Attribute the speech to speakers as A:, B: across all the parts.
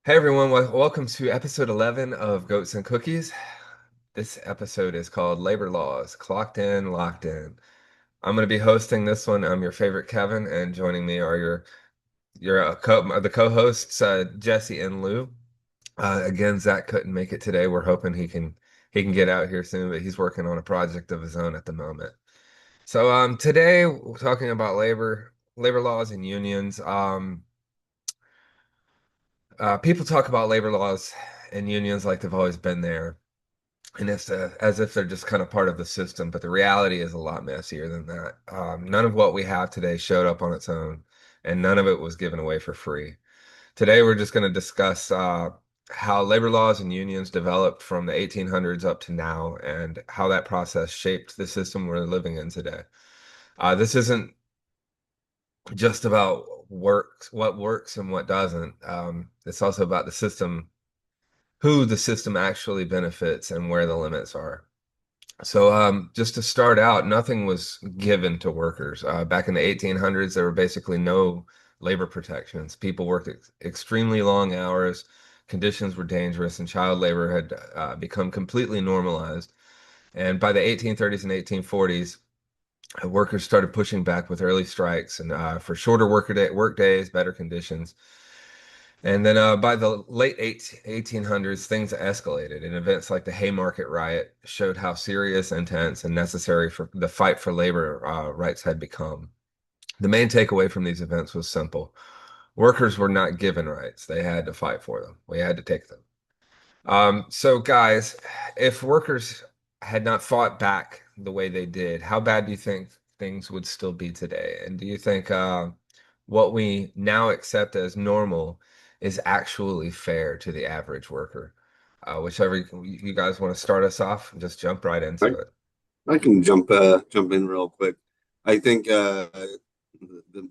A: Hey everyone, welcome to episode 11 of Goats and Cookies. This episode is called Labor Laws, Clocked In, Locked In. I'm going to be hosting this one. I'm your favorite Kevin, and joining me are the co-hosts Jesse and Lou. Again, Zach couldn't make it today. We're hoping he can get out here soon, but he's working on a project of his own at the moment. So today we're talking about labor laws and unions. People talk about labor laws and unions like they've always been there, and it's as if they're just kind of part of the system. But the reality is a lot messier than that. None of what we have today showed up on its own, and none of it was given away for free. Today, we're just going to discuss how labor laws and unions developed from the 1800s up to now, and how that process shaped the system we're living in today. This isn't just about what works and what doesn't. It's also about the system, who the system actually benefits, and where the limits are. So, just to start out, nothing was given to workers. Back in the 1800s, there were basically no labor protections. People worked extremely long hours, conditions were dangerous, and child labor had become completely normalized. And by the 1830s and 1840s, workers started pushing back with early strikes and for shorter work days, better conditions. And then by the late 1800s, things escalated, and events like the Haymarket riot showed how serious, intense, and necessary for the fight for labor rights had become. The main takeaway from these events was simple. Workers were not given rights. They had to fight for them. We had to take them. So guys, if workers had not fought back the way they did, how bad do you think things would still be today? And do you think what we now accept as normal is actually fair to the average worker? Whichever you guys want to start us off, just jump right into
B: I,
A: it.
B: I can jump in real quick. I think the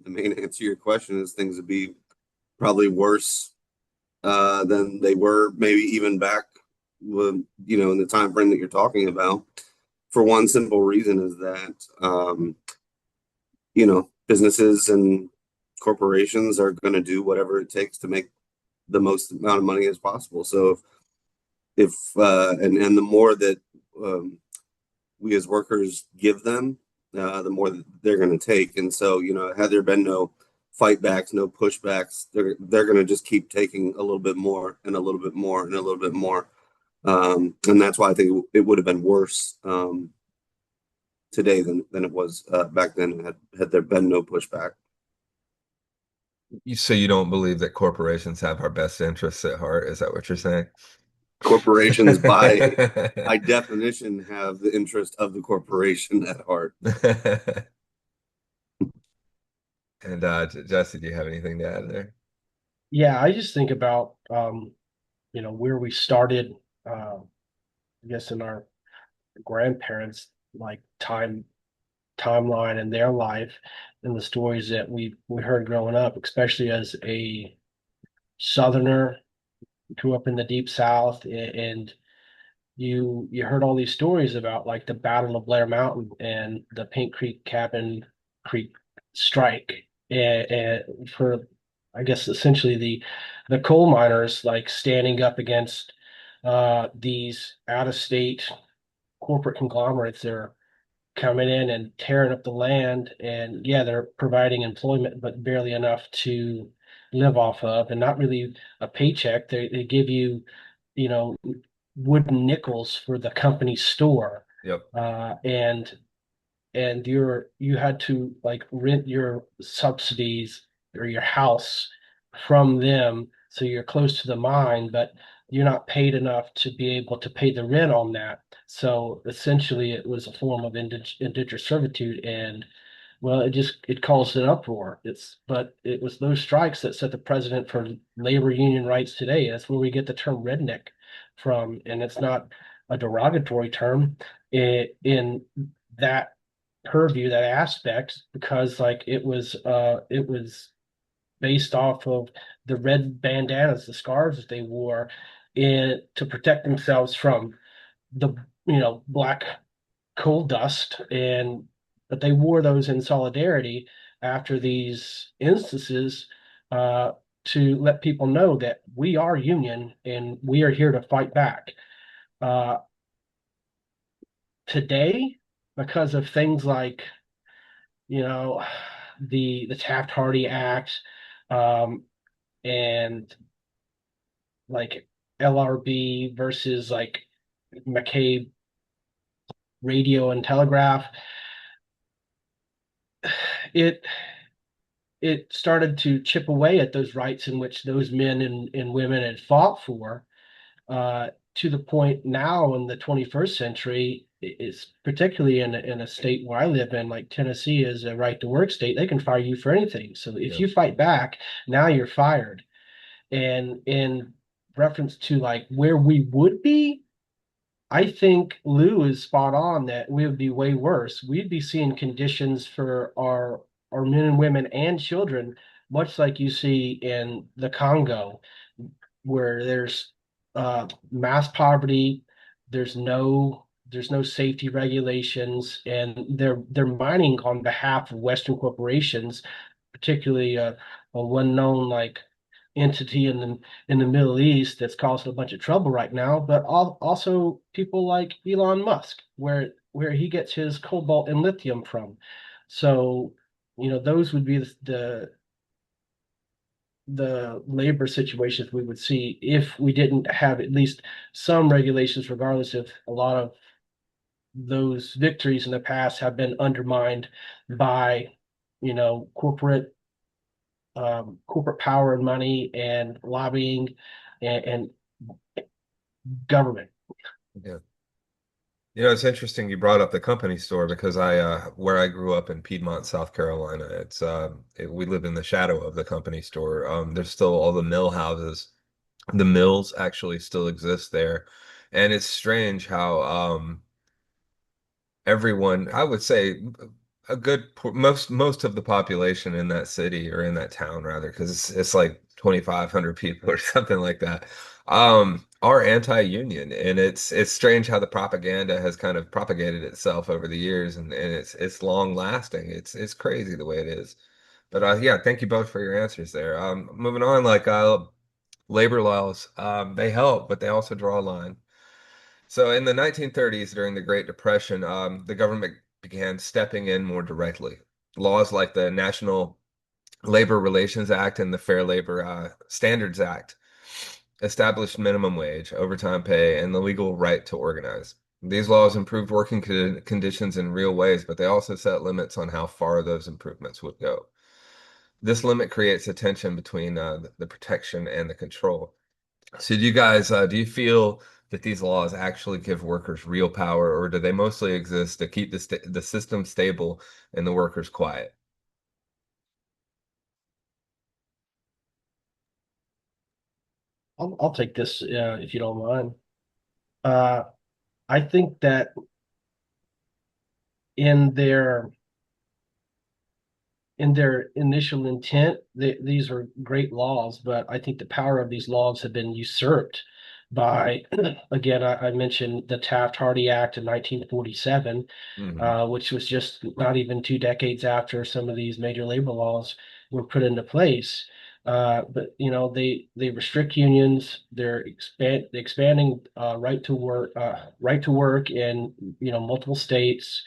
B: main answer to your question is things would be probably worse than they were maybe even back in the time frame that you're talking about. For one simple reason is that businesses and corporations are going to do whatever it takes to make the most amount of money as possible. So if and the more that we as workers give them, the more that they're going to take. And so, had there been no fight backs, no pushbacks, they're going to just keep taking a little bit more and a little bit more and a little bit more. And that's why I think it would have been worse today than it was back then had there been no pushback.
A: So you don't believe that corporations have our best interests at heart? Is that what you're saying?
B: Corporations, by definition, have the interest of the corporation at heart.
A: And Jesse, do you have anything to add there?
C: Yeah, I just think about where we started, I guess in our grandparents' like timeline in their life and the stories that we heard growing up, especially as a Southerner, grew up in the deep South, and you heard all these stories about like the Battle of Blair Mountain and the Pink Creek Cabin Creek strike, and for I guess essentially the coal miners like standing up against these out of state corporate conglomerates. They're coming in and tearing up the land, and yeah, they're providing employment, but barely enough to live off of, and not really a paycheck. They give you, you know, wooden nickels for the company store,
A: Yep.
C: and you had to like rent your subsidies or your house from them, so you're close to the mine, but you're not paid enough to be able to pay the rent on that. So essentially, it was a form of indentured servitude, and well, it caused an uproar. But it was those strikes that set the precedent for labor union rights today. That's where we get the term redneck from, and it's not a derogatory term in that purview, that aspect, because like it was based off of the red bandanas, the scarves that they wore in to protect themselves from the black coal dust, and but they wore those in solidarity after these instances. to let people know that we are union and we are here to fight back. Uh, Today, because of things like, you know, the Taft-Hartley Act, um, and like LRB versus like McCabe Radio and Telegraph, it it started to chip away at those rights in which those men and women had fought for, to the point now in the 21st century, it's particularly in a state where I live in, like Tennessee is a right to work state, they can fire you for anything. So if
A: Yeah.
C: you fight back, now you're fired. And in reference to like where we would be, I think Lou is spot on that we would be way worse. We'd be seeing conditions for our men and women and children, much like you see in the Congo, where there's mass poverty, there's no safety regulations, and they're mining on behalf of Western corporations, particularly a one known like entity in the Middle East that's causing a bunch of trouble right now, but also people like Elon Musk, where he gets his cobalt and lithium from. So, those would be the labor situations we would see if we didn't have at least some regulations, regardless if a lot of those victories in the past have been undermined by, corporate power and money and lobbying and government.
A: Yeah. It's interesting you brought up the company store because where I grew up in Piedmont, South Carolina, we live in the shadow of the company store. There's still all the mill houses. The mills actually still exist there. And it's strange how everyone, I would say most of the population in that city or in that town rather, because it's like 2,500 people or something like that, are anti-union, and it's strange how the propaganda has kind of propagated itself over the years, and it's long lasting. It's crazy the way it is. But yeah, thank you both for your answers there. Moving on, like labor laws, they help, but they also draw a line. So in the 1930s, during the Great Depression, the government began stepping in more directly. Laws like the National Labor Relations Act and the Fair Labor Standards Act established minimum wage, overtime pay, and the legal right to organize. These laws improved working conditions in real ways, but they also set limits on how far those improvements would go. This limit creates a tension between the protection and the control. So do you feel that these laws actually give workers real power, or do they mostly exist to keep the system stable and the workers quiet?
C: I'll take this if you don't mind. Uh, I think that in their in their initial intent, these are great laws, but I think the power of these laws have been usurped by, again, I mentioned the Taft-Hartley Act of 1947,
A: Hmm.
C: which was just not even 2 decades after some of these major labor laws were put into place. But they restrict unions. They're expanding right to work in multiple states,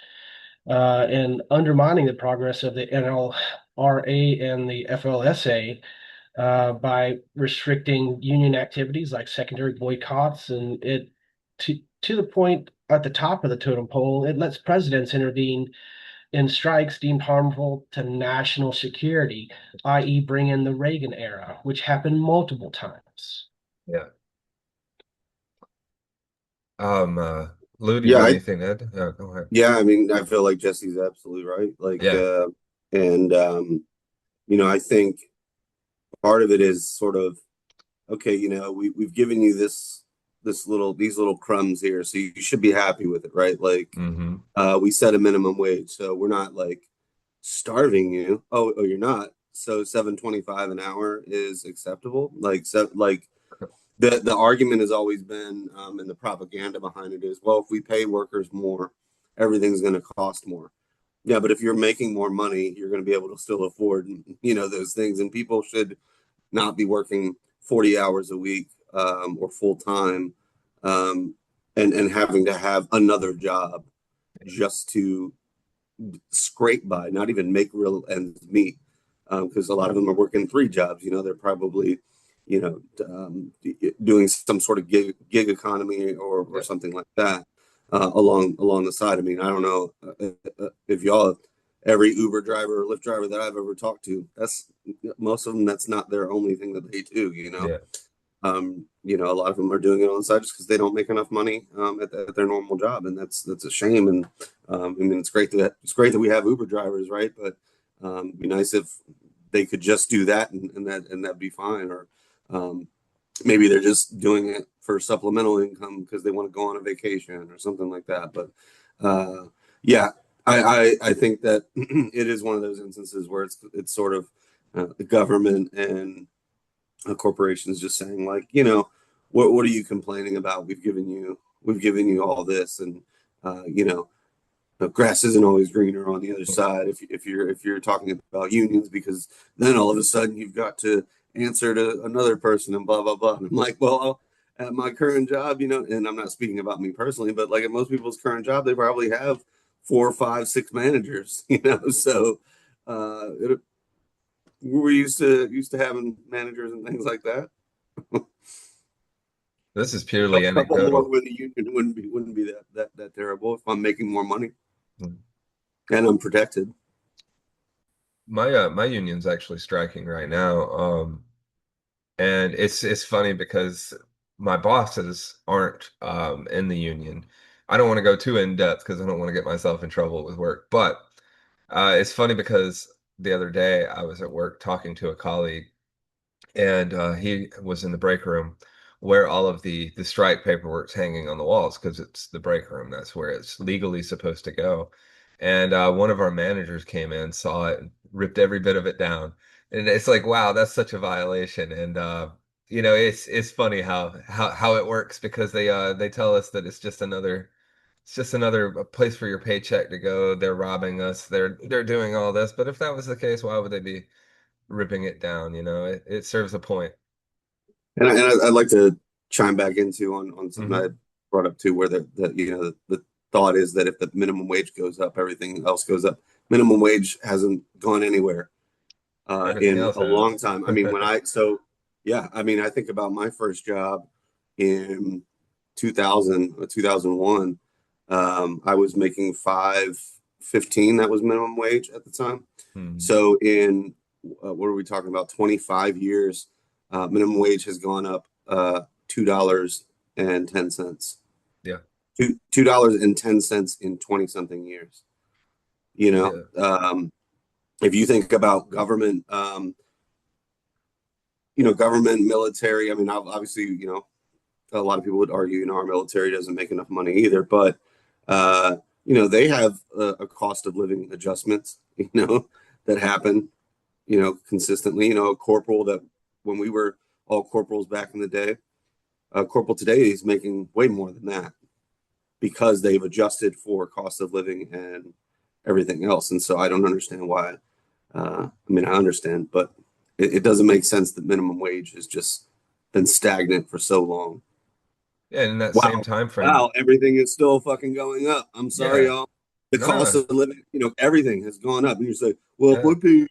C: and undermining the progress of the NLRA and the FLSA by restricting union activities like secondary boycotts, and it to the point at the top of the totem pole, it lets presidents intervene in strikes deemed harmful to national security, i.e., bring in the Reagan era, which happened multiple times.
A: Yeah. Um, uh, Lou, do you
B: Yeah,
A: have anything to add? Go ahead.
B: yeah. I mean, I feel like Jesse's absolutely right.
A: Yeah.
B: And I think part of it is sort of okay. We've given you these little crumbs here, so you should be happy with it, right? Like,
A: Hmm.
B: we set a minimum wage, so we're not like starving you. Oh, you're not. So 7.25 an hour is acceptable. Like the argument has always been, and the propaganda behind it is, well, if we pay workers more, everything's going to cost more. Yeah, but if you're making more money, you're going to be able to still afford, those things. And people should not be working 40 hours a week or full time, um, and having to have another job just to scrape by, not even make real ends meet. Because a lot of them are working three jobs. They're probably, doing some sort of gig economy or
A: Yeah.
B: something like that along the side. I mean, I don't know if y'all, every Uber driver or Lyft driver that I've ever talked to, that's most of them. That's not their only thing that they do.
A: Yeah.
B: A lot of them are doing it on the side just because they don't make enough money at their normal job, and that's a shame. And I mean, it's great that we have Uber drivers, right? But it'd be nice if they could just do that, and that'd be fine. Or um, maybe they're just doing it for supplemental income because they want to go on a vacation or something like that. But yeah, I think that it is one of those instances where it's sort of the government and corporations just saying like, what are you complaining about? We've given you all this, and the grass isn't always greener on the other side. If you're talking about unions, because then all of a sudden you've got to answer to another person and blah blah blah. And I'm like, well, at my current job, and I'm not speaking about me personally, but like at most people's current job, they probably have four, five, six managers. So we're used to having managers and things like that.
A: This is
B: A
A: purely
B: couple more
A: anecdotal.
B: with the union wouldn't be that terrible if I'm making more money
A: Mm.
B: and I'm protected.
A: My union's actually striking right now. And it's funny because my bosses aren't in the union. I don't want to go too in depth because I don't want to get myself in trouble with work. But it's funny because the other day I was at work talking to a colleague, and he was in the break room where all of the strike paperwork's hanging on the walls because it's the break room. That's where it's legally supposed to go. And one of our managers came in, saw it, and ripped every bit of it down. And it's like, wow, that's such a violation. And it's funny how it works because they tell us that it's just another place for your paycheck to go. They're robbing us. They're doing all this. But if that was the case, why would they be ripping it down? It serves a point.
B: And I'd like to chime back into on something I
A: Hmm.
B: brought up too, where the thought is that if the minimum wage goes up, everything else goes up. Minimum wage hasn't gone anywhere
A: Everything
B: in
A: else
B: a long
A: has.
B: time. I mean, yeah, I mean, I think about my first job in 2000, 2001. I was making 5.15. That was minimum wage at the time.
A: Hmm.
B: So in what are we talking about? 25 years, minimum wage has gone up $2.10.
A: Yeah.
B: $2.10 in 20 something years.
A: Yeah.
B: If you think about government, government, military. I mean, obviously, a lot of people would argue, our military doesn't make enough money either, but they have a cost of living adjustments, that happen, consistently. A corporal that when we were all corporals back in the day, a corporal today is making way more than that because they've adjusted for cost of living and everything else. And so I don't understand why. I mean, I understand, but it doesn't make sense that minimum wage has just been stagnant for so long.
A: Yeah. And in that same
B: Wow.
A: time frame,
B: Wow. Everything is still fucking going up. I'm sorry,
A: yeah.
B: y'all. The
A: No,
B: cost
A: no.
B: of living, everything has gone up. And you say, well, if
A: Yeah.
B: I pay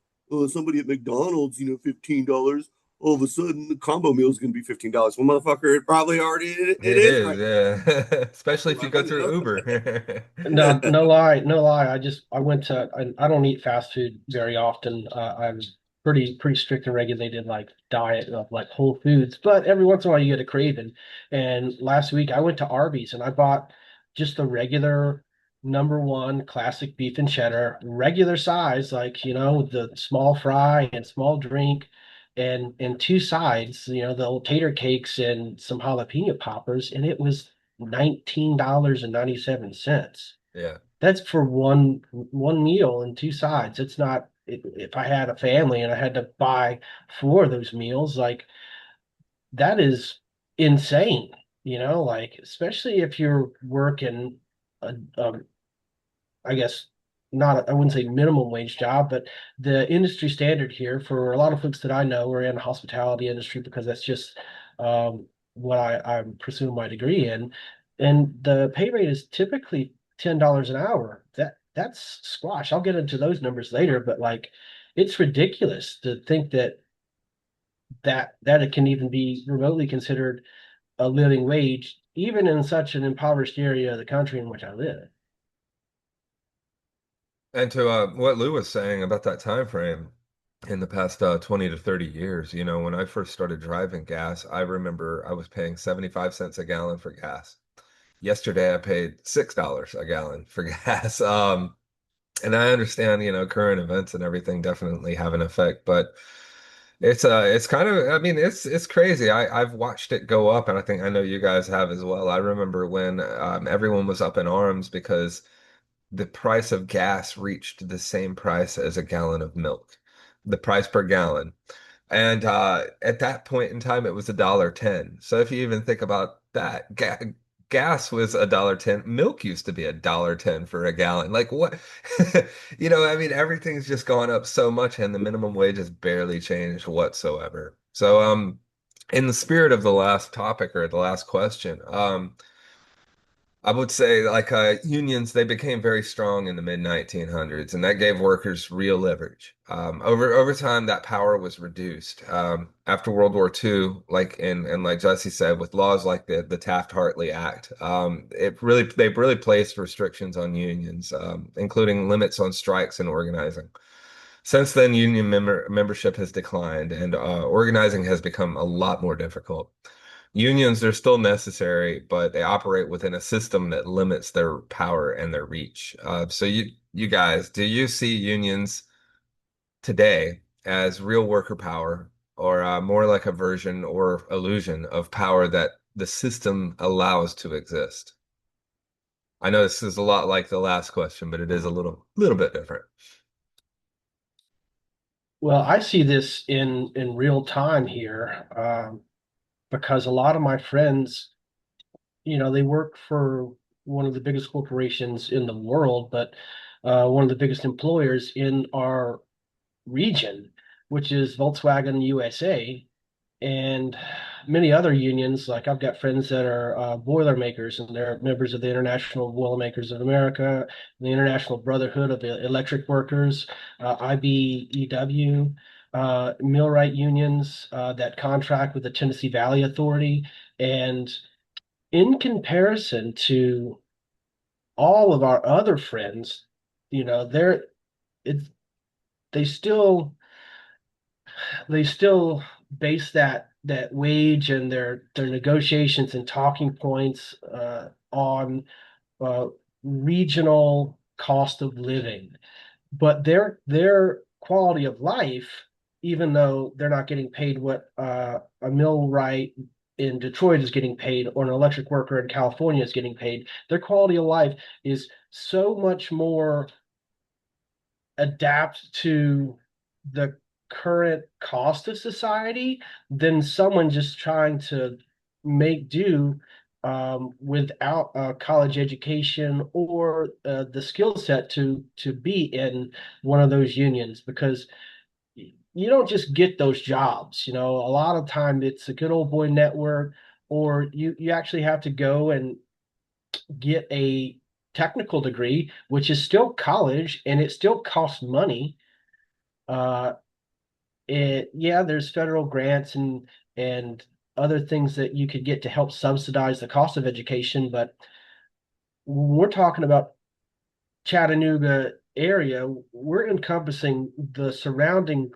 B: somebody at McDonald's, $15, all of a sudden the combo meal is going to be $15. Well, motherfucker, it probably already it
A: It
B: is
A: is,
B: right
A: yeah. Especially if you
B: now.
A: go through Uber.
C: No, no lie, no lie. I went to, I don't eat fast food very often. I was pretty strict and regulated like diet of like whole foods, but every once in a while you get a craving. And last week I went to Arby's and I bought just the regular number one classic beef and cheddar, regular size, like the small fry and small drink, and two sides, the old tater cakes and some jalapeno poppers, and it was $19.97.
A: Yeah.
C: That's for one meal and two sides. It's not if I had a family and I had to buy four of those meals, like that is insane, like especially if you're working a, a I guess not, I wouldn't say minimum wage job, but the industry standard here for a lot of folks that I know are in the hospitality industry because that's just what I'm pursuing my degree in. And the pay rate is typically $10 an hour. That's squash. I'll get into those numbers later, but like it's ridiculous to think that it can even be remotely considered a living wage, even in such an impoverished area of the country in which I live.
A: And to what Lou was saying about that time frame in the past 20 to 30 years, when I first started driving gas, I remember I was paying 75 cents a gallon for gas. Yesterday, I paid $6 a gallon for gas. And I understand, current events and everything definitely have an effect, but it's kind of, I mean, it's crazy. I've watched it go up, and I know you guys have as well. I remember when everyone was up in arms because the price of gas reached the same price as a gallon of milk, the price per gallon. And at that point in time, it was $1.10. So if you even think about that, gas was $1.10. Milk used to be $1.10 for a gallon. Like what? I mean, everything's just gone up so much, and the minimum wage has barely changed whatsoever. So, in the spirit of the last topic or the last question, I would say like unions, they became very strong in the mid 1900s, and that gave workers real leverage. Over time, that power was reduced. After World War II, like and like Jesse said, with laws like the Taft-Hartley Act, they've really placed restrictions on unions, including limits on strikes and organizing. Since then, union membership has declined, and organizing has become a lot more difficult. Unions, they're still necessary, but they operate within a system that limits their power and their reach. So you guys, do you see unions today as real worker power, or more like a version or illusion of power that the system allows to exist? I know this is a lot like the last question, but it is a little bit different.
C: Well, I see this in real time here because a lot of my friends, they work for one of the biggest corporations in the world, but one of the biggest employers in our region, which is Volkswagen USA, and many other unions. Like I've got friends that are boiler makers, and they're members of the International Boiler Makers of America, the International Brotherhood of Electric Workers, IBEW, millwright unions that contract with the Tennessee Valley Authority. And in comparison to all of our other friends, they're it's they still they still base that wage and their negotiations and talking points on uh, regional cost of living, but their quality of life, even though they're not getting paid what a millwright in Detroit is getting paid or an electric worker in California is getting paid, their quality of life is so much more adapt to the current cost of society than someone just trying to make do without a college education or the skill set to be in one of those unions because you don't just get those jobs. A lot of time it's a good old boy network, or you actually have to go and get a technical degree, which is still college and it still costs money. Uh, yeah, there's federal grants and other things that you could get to help subsidize the cost of education, but when we're talking about Chattanooga area, we're encompassing the surrounding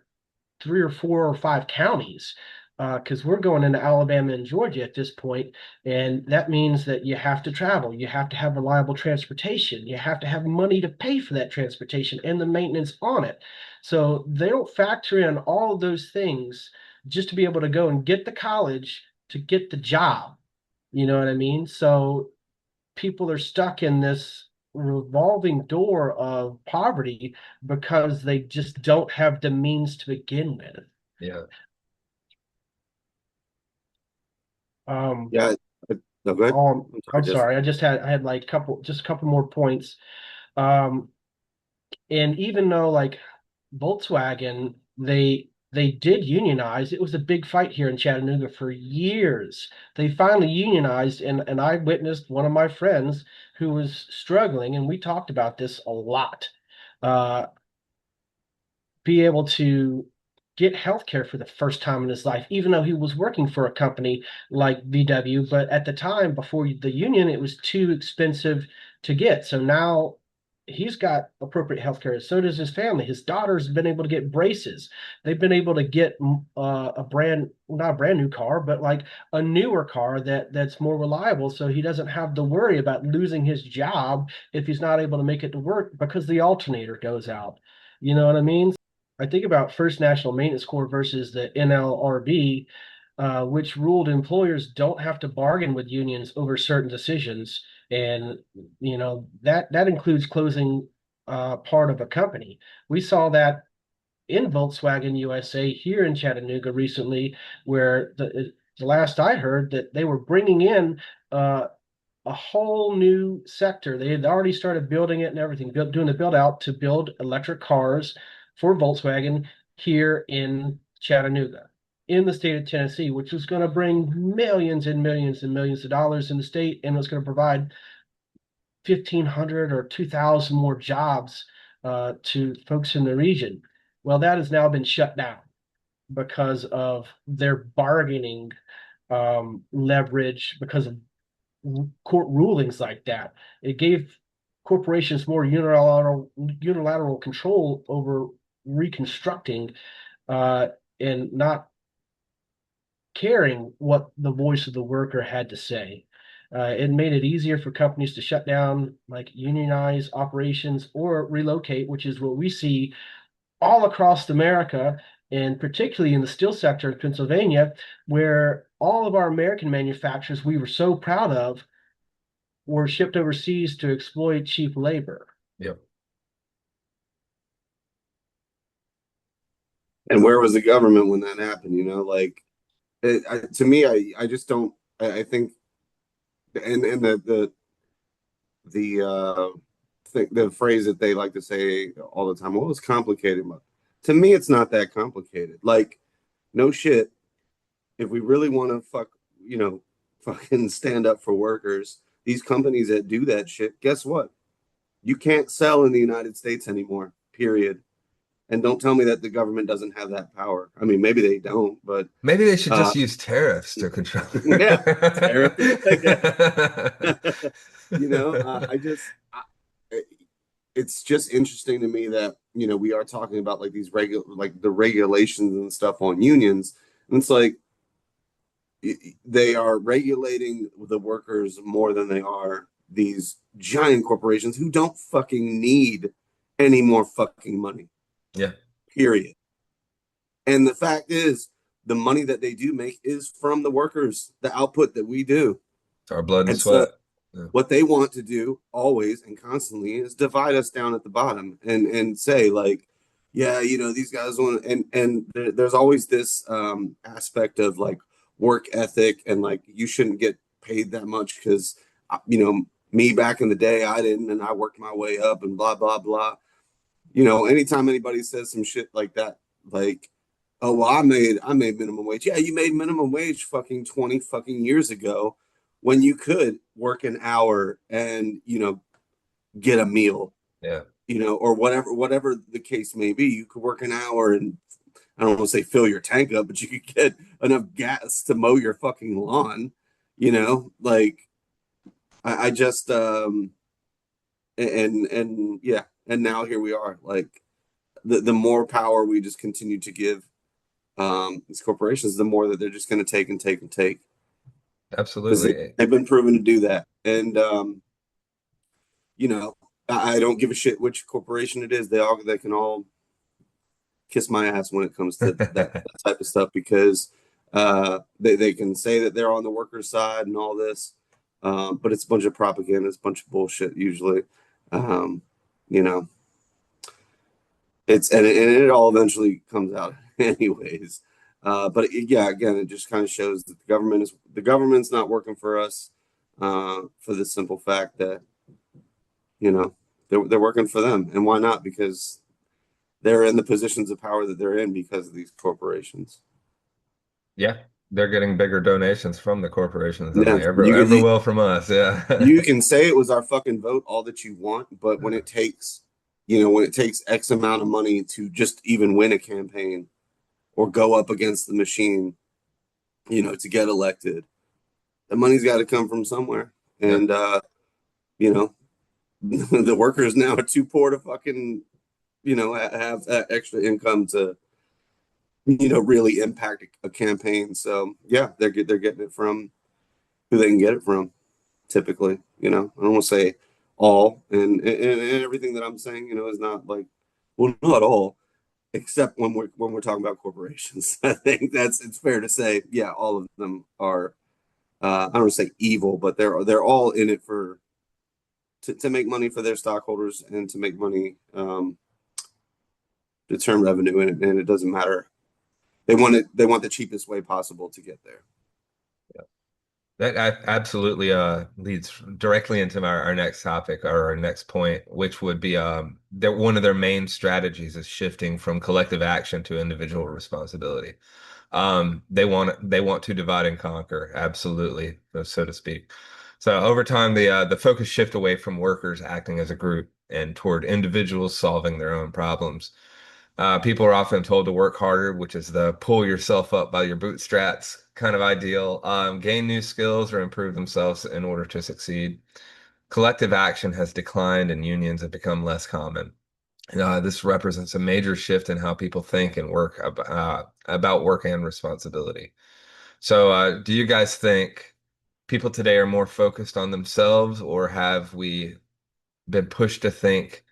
C: 3 or 4 or 5 counties because we're going into Alabama and Georgia at this point, and that means that you have to travel, you have to have reliable transportation, you have to have money to pay for that transportation and the maintenance on it. So they don't factor in all of those things just to be able to go and get the college to get the job. You know what I mean? So people are stuck in this revolving door of poverty because they just don't have the means to begin with.
A: Yeah.
C: Um,
B: Yeah. No, go ahead. I'm
C: I'm
B: sorry, Jesse.
C: sorry. I had like just a couple more points. Um, And even though like Volkswagen, they did unionize, it was a big fight here in Chattanooga for years. They finally unionized, and I witnessed one of my friends who was struggling, and we talked about this a lot. Uh, be able to get health care for the first time in his life, even though he was working for a company like VW. But at the time, before the union, it was too expensive to get. So now he's got appropriate health care. So does his family. His daughter's been able to get braces. They've been able to get a not a brand new car, but like a newer car that's more reliable. So he doesn't have to worry about losing his job if he's not able to make it to work because the alternator goes out. You know what I mean? I think about First National Maintenance Corps versus the NLRB, which ruled employers don't have to bargain with unions over certain decisions, and that includes closing part of a company. We saw that in Volkswagen USA here in Chattanooga recently, where the last I heard that they were bringing in uh, a whole new sector. They had already started building it and everything, doing the build out to build electric cars for Volkswagen here in Chattanooga, in the state of Tennessee, which was going to bring millions and millions and millions of dollars in the state and was going to provide 1,500 or 2,000 more jobs to folks in the region. Well, that has now been shut down because of their bargaining leverage because of court rulings like that. It gave corporations more unilateral control over reconstructing uh, and not caring what the voice of the worker had to say. It made it easier for companies to shut down, like unionize operations or relocate, which is what we see all across America, and particularly in the steel sector in Pennsylvania, where all of our American manufacturers we were so proud of were shipped overseas to exploit cheap labor.
A: Yep.
B: And where was the government when that happened? Like to me, I just don't. I think, and the phrase that they like to say all the time, well, it's complicated. But to me, it's not that complicated. Like, no shit. If we really want to fucking stand up for workers, these companies that do that shit, guess what? You can't sell in the United States anymore, period. And don't tell me that the government doesn't have that power. I mean, maybe they don't, but
A: Maybe they should
B: uh,
A: just use tariffs to control.
B: yeah, tariff. I just, it's just interesting to me that we are talking about like these like the regulations and stuff on unions, and it's like they are regulating the workers more than they are these giant corporations who don't fucking need any more fucking money.
A: Yeah,
B: Period. And the fact is, the money that they do make is from the workers, the output that we do.
A: it's our blood and
B: And so
A: sweat. Yeah.
B: what they want to do always and constantly is divide us down at the bottom and say like, yeah, these guys want, there's always this aspect of like work ethic and like you shouldn't get paid that much because me back in the day I didn't, and I worked my way up and blah blah blah. Anytime anybody says some shit like that, like, oh well, I made minimum wage. Yeah, you made minimum wage fucking 20 fucking years ago when you could work an hour and get a meal,
A: Yeah.
B: or whatever the case may be. You could work an hour and I don't want to say fill your tank up, but you could get enough gas to mow your fucking lawn. Like I just and yeah, and now here we are. Like the more power we just continue to give these corporations, the more that they're just going to take and take and take because
A: Absolutely.
B: they've been proven to do that. And you know, I don't give a shit which corporation it is. They can all kiss my ass when it comes to that type of stuff because they can say that they're on the workers' side and all this, but it's a bunch of propaganda, it's a bunch of bullshit usually. Um, you know, and it all eventually comes out anyways. Yeah, again, it just kind of shows that the government's not working for us for the simple fact that you know they're working for them, and why not? Because they're in the positions of power that they're in because of these corporations.
A: Yeah, they're getting bigger donations from the corporations than
B: Yeah,
A: they ever will from us. Yeah.
B: you can say it was our fucking vote all that you want, but when it takes, when it takes X amount of money to just even win a campaign or go up against the machine, to get elected, the money's got to come from somewhere.
A: Yeah.
B: And you know, the workers now are too poor to fucking, have that extra income to, really impact a campaign. So yeah, they're getting it from who they can get it from. Typically, I don't want to say all, and everything that I'm saying, is not like, well, not all, except when we're talking about corporations. I think it's fair to say, yeah, all of them are. I don't want to say evil, but they're all in it for to make money for their stockholders and to make money, to turn revenue in it, and it doesn't matter. They want it. They want the cheapest way possible to get there.
A: That absolutely leads directly into our next topic or our next point, which would be one of their main strategies is shifting from collective action to individual responsibility. They want to divide and conquer, absolutely, so to speak. So over time, the focus shift away from workers acting as a group and toward individuals solving their own problems. People are often told to work harder, which is the pull yourself up by your bootstraps kind of ideal. Gain new skills or improve themselves in order to succeed. Collective action has declined and unions have become less common. This represents a major shift in how people think and work about work and responsibility. So, do you guys think people today are more focused on themselves, or have we been pushed to think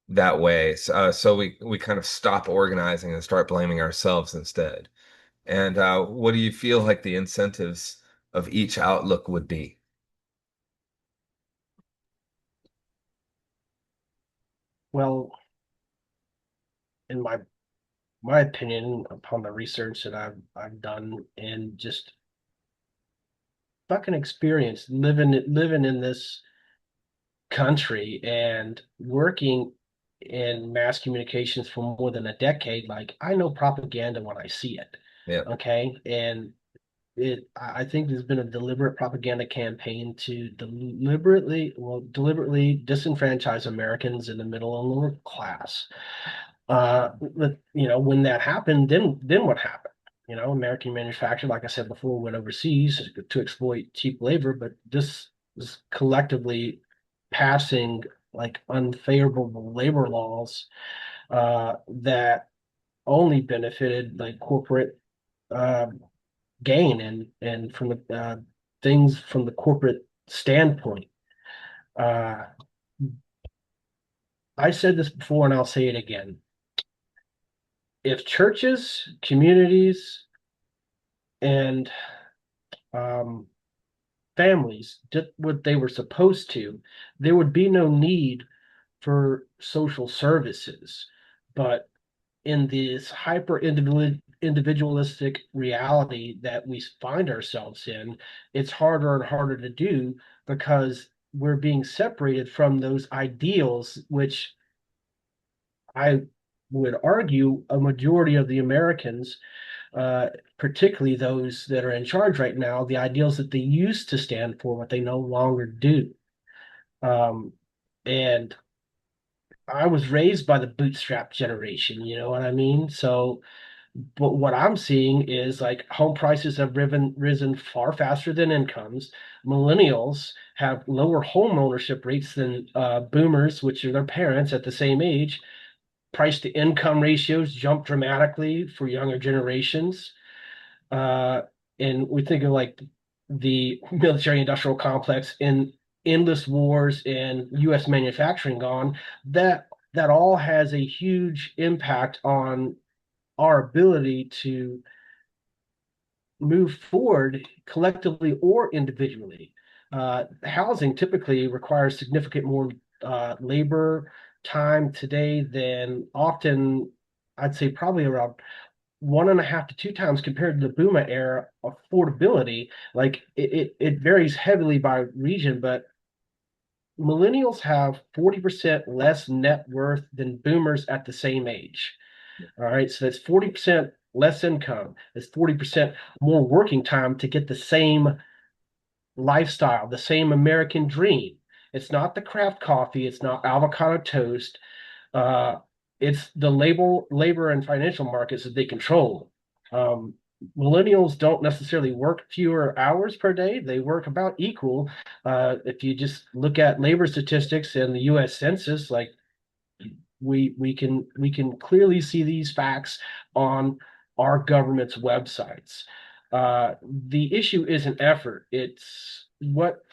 A: that way? So we kind of stop organizing and start blaming ourselves instead. And what do you feel like the incentives of each outlook would be?
C: Well, in my opinion, upon the research that I've done and just fucking experience living in this country and working in mass communications for more than a decade, like I know propaganda when I see it.
A: Yeah,
C: Okay. And I think there's been a deliberate propaganda campaign to deliberately disenfranchise Americans in the middle and lower class. But when that happened, then what happened? American manufacturer, like I said before, went overseas to exploit cheap labor, but this is collectively passing like unfavorable labor laws that only benefited like corporate uh, gain and from the things from the corporate standpoint. Uh, I said this before and I'll say it again. If churches, communities, and um, families did what they were supposed to, there would be no need for social services. But in this hyper individualistic reality that we find ourselves in, it's harder and harder to do because we're being separated from those ideals, which I would argue a majority of the Americans, uh, particularly those that are in charge right now, the ideals that they used to stand for, what they no longer do. Um, and I was raised by the bootstrap generation, you know what I mean? So, but what I'm seeing is like home prices have risen far faster than incomes. Millennials have lower home ownership rates than boomers, which are their parents at the same age. Price to income ratios jump dramatically for younger generations. Uh, and we think of like the military industrial complex and endless wars and US manufacturing gone, that all has a huge impact on our ability to move forward collectively or individually. Housing typically requires significant more labor time today than often, I'd say probably around 1.5 to 2 times compared to the Boomer era affordability. Like it varies heavily by region, but millennials have 40% less net worth than boomers at the same age. All right. So that's 40% less income. That's 40% more working time to get the same lifestyle, the same American dream. It's not the craft coffee, it's not avocado toast. Uh, it's the labor and financial markets that they control. Um, Millennials don't necessarily work fewer hours per day; they work about equal. If you just look at labor statistics in the U.S. Census, like we can clearly see these facts on our government's websites. The issue isn't effort; it's what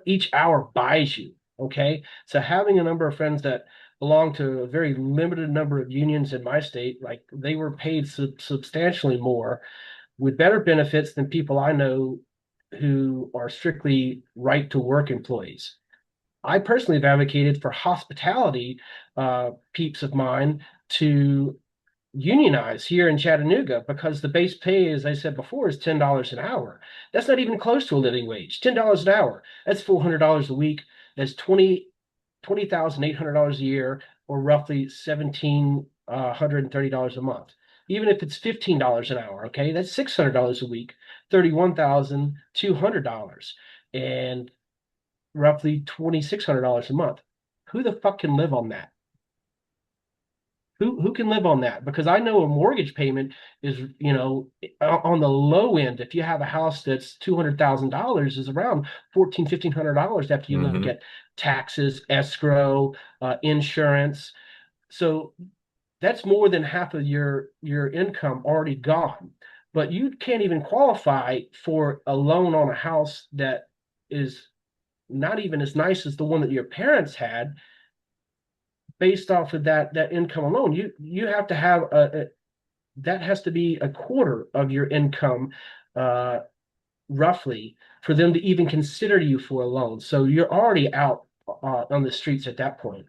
C: each hour buys you. Okay. So having a number of friends that belong to a very limited number of unions in my state, like they were paid substantially more with better benefits than people I know who are strictly right to work employees. I personally have advocated for hospitality peeps of mine to unionize here in Chattanooga because the base pay, as I said before, is $10 an hour. That's not even close to a living wage. $10 an hour. That's $400 a week. That's $20,800 a year, or roughly $1,730 a month. Even if it's $15 an hour, okay, that's $600 a week, $31,200, and roughly $2,600 a month. Who the fuck can live on that? Who can live on that? Because I know a mortgage payment is, on the low end, if you have a house that's $200,000, is around $1,400, $1,500 after you look
A: Hmm.
C: at taxes, escrow, insurance. So that's more than half of your income already gone. But you can't even qualify for a loan on a house that is not even as nice as the one that your parents had based off of that income alone. You have to have that has to be a quarter of your income, uh, roughly, for them to even consider you for a loan. So you're already out on the streets at that point.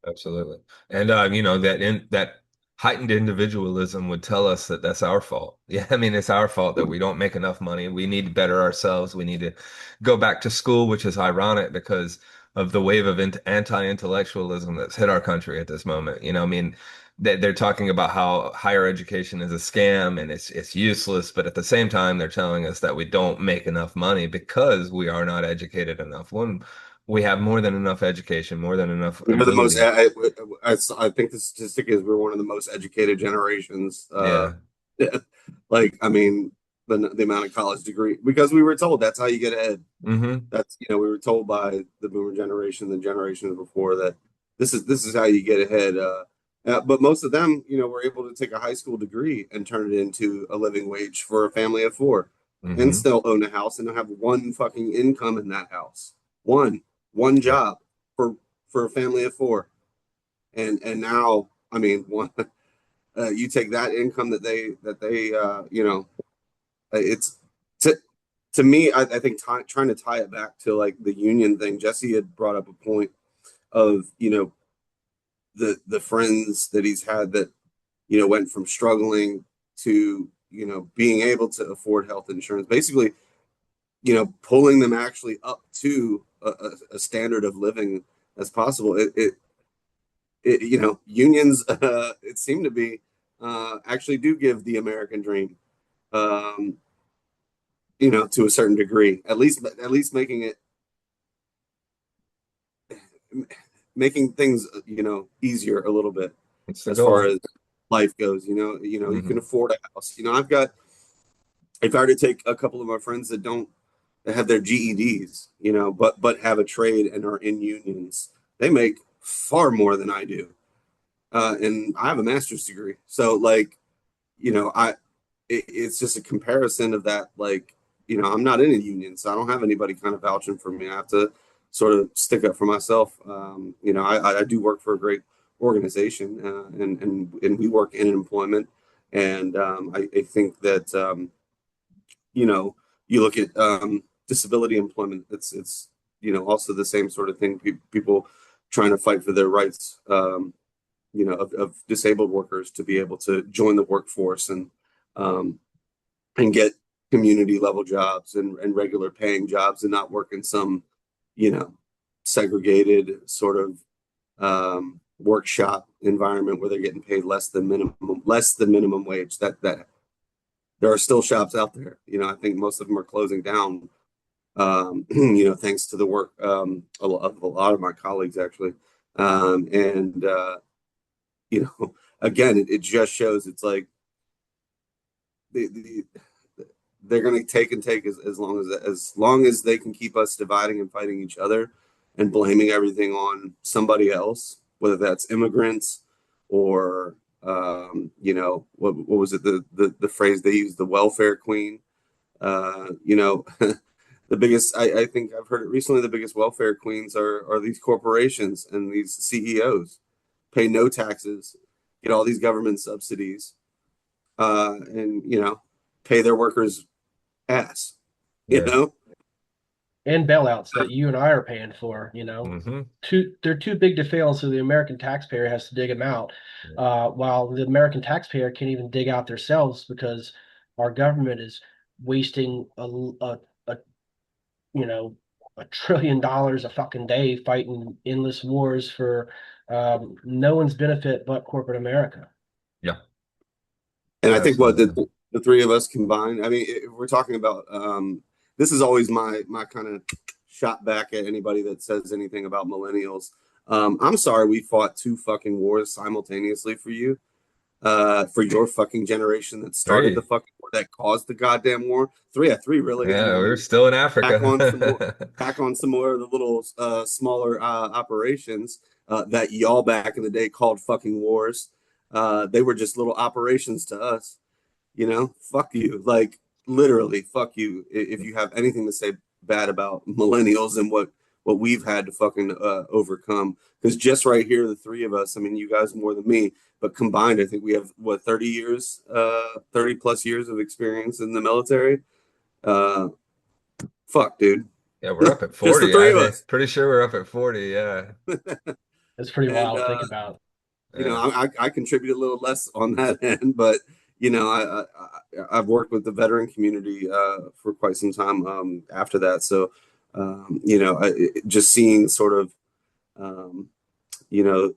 A: Absolutely. And that heightened individualism would tell us that that's our fault. Yeah, I mean, it's our fault that we don't make enough money. We need to better ourselves. We need to go back to school, which is ironic because of the wave of anti-intellectualism that's hit our country at this moment. I mean, they're talking about how higher education is a scam and it's useless, but at the same time, they're telling us that we don't make enough money because we are not educated enough. When we have more than enough education, more than enough
B: We're the most.
A: ability.
B: I think the statistic is we're one of the most educated generations.
A: Yeah.
B: Like, I mean, the amount of college degree, because we were told that's how you get ahead.
A: Hmm.
B: That's, we were told by the boomer generation, the generations before, that this is how you get ahead. But most of them, were able to take a high school degree and turn it into a living wage for a family of four, and
A: Hmm.
B: still own a house and have one fucking income in that house. One
A: Yeah.
B: job for a family of four. And now, I mean, one, you take that income that they it's to to me, I think trying to tie it back to like the union thing. Jesse had brought up a point of, the friends that he's had that, went from struggling to, being able to afford health insurance, basically, pulling them actually up to a standard of living as possible. Unions, it seemed to be, actually do give the American dream, um, to a certain degree, at least making things, easier a little bit
A: It's the
B: as far
A: goal.
B: as life goes. You can
A: Hmm.
B: afford a house. If I were to take a couple of my friends that have their GEDs, but have a trade and are in unions, they make far more than I do. And I have a master's degree. So like, I it's just a comparison of that. Like, I'm not in a union, so I don't have anybody kind of vouching for me. I have to sort of stick up for myself. I do work for a great organization, and we work in employment, and I think that, you look at, disability employment. It's also the same sort of thing. People trying to fight for their rights. Of disabled workers to be able to join the workforce, um, and get community level jobs and regular paying jobs and not work in some, you know, segregated sort of workshop environment where they're getting paid less than minimum wage. That there are still shops out there. You know, I think most of them are closing down. You know, thanks to the work a lot of my colleagues actually, and you know, again, it just shows it's like the they're going to take and take as long as they can keep us dividing and fighting each other and blaming everything on somebody else, whether that's immigrants or you know what was it the phrase they used, the welfare queen. You know, the biggest I think I've heard it recently. The biggest welfare queens are these corporations and these CEOs pay no taxes, get all these government subsidies, and you know pay their workers ass, you
A: Yeah.
B: know?
C: And bailouts that you and I are paying for,
A: Hmm.
C: they're too big to fail, so the American taxpayer has to dig them out. While the American taxpayer can't even dig out themselves because our government is wasting a you know $1 trillion a fucking day fighting endless wars for no one's benefit but corporate America.
A: Yeah,
B: And I think what
A: absolutely.
B: the three of us combined, I mean, if we're talking about, this is always my kind of shot back at anybody that says anything about millennials. I'm sorry we fought two fucking wars simultaneously for your fucking generation that started the
A: Three.
B: fucking war that caused the goddamn war. Three, yeah, three really. I
A: Yeah, we're
B: mean,
A: still in
B: tack on some more,
A: Africa.
B: tack on some more of the little smaller operations that y'all back in the day called fucking wars. They were just little operations to us, you know. Fuck you, like literally, fuck you. If you have anything to say bad about millennials and what we've had to fucking overcome, because just right here, the three of us. I mean, you guys more than me, but combined, I think we have what 30 years, 30 plus years of experience in the military. Uh, Fuck, dude.
A: Yeah, we're up at
B: Just the
A: 40.
B: three
A: I
B: of
A: think
B: us.
A: pretty sure we're up at 40. Yeah.
C: It's pretty
B: And
C: wild to think about.
B: you know,
A: Yeah.
B: I contribute a little less on that end, but you know, I've worked with the veteran community for quite some time after that. So you know, just seeing sort of um, you know,